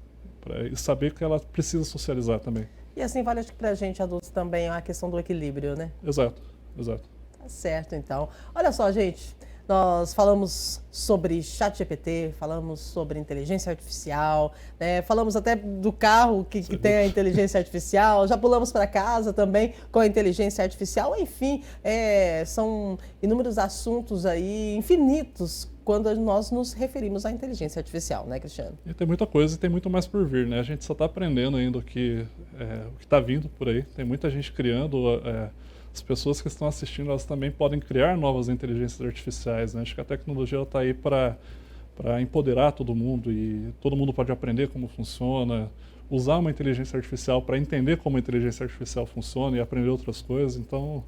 B: e saber que ela precisa socializar também.
A: E assim vale para a gente adultos também a questão do equilíbrio, né?
B: Exato, exato.
A: Tá certo, então. Olha só, gente, nós falamos sobre ChatGPT, falamos sobre inteligência artificial, né? Falamos até do carro que tem a inteligência artificial, já pulamos para casa também com a inteligência artificial, enfim, são inúmeros assuntos aí, infinitos, quando nós nos referimos à inteligência artificial, né, Cristiano?
B: E tem muita coisa e tem muito mais por vir, né? A gente só está aprendendo ainda o que está vindo por aí. Tem muita gente criando, as pessoas que estão assistindo, elas também podem criar novas inteligências artificiais, né? Acho que a tecnologia está aí para empoderar todo mundo e todo mundo pode aprender como funciona, usar uma inteligência artificial para entender como a inteligência artificial funciona e aprender outras coisas. Então,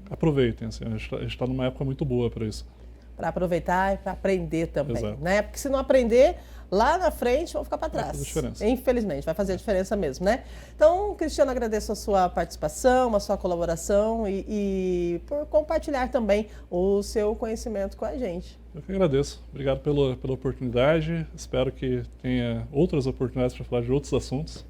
B: aproveitem, assim, a gente está numa época muito boa para isso.
A: Para aproveitar e para aprender também,
B: Exato.
A: né? Porque se não aprender, lá na frente vão ficar para trás.
B: Vai fazer diferença.
A: Infelizmente, vai fazer a diferença mesmo, né? Então, Cristiano, agradeço a sua participação, a sua colaboração e por compartilhar também o seu conhecimento com a gente.
B: Eu que agradeço. Obrigado pela oportunidade. Espero que tenha outras oportunidades para falar de outros assuntos.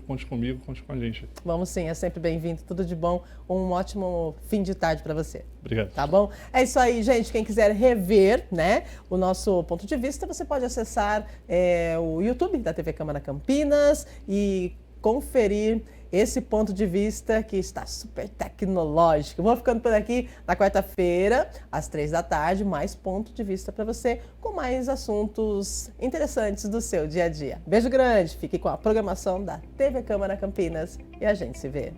B: Conte comigo, conte com a gente.
A: Vamos sim, é sempre bem-vindo, tudo de bom. Um ótimo fim de tarde para você.
B: Obrigado.
A: Tá bom? É isso aí, gente. Quem quiser rever, né, o nosso ponto de vista, você pode acessar o YouTube da TV Câmara Campinas e conferir esse ponto de vista que está super tecnológico. Vou ficando por aqui na quarta-feira, às 15h, mais ponto de vista para você, com mais assuntos interessantes do seu dia a dia. Beijo grande, fique com a programação da TV Câmara Campinas e a gente se vê.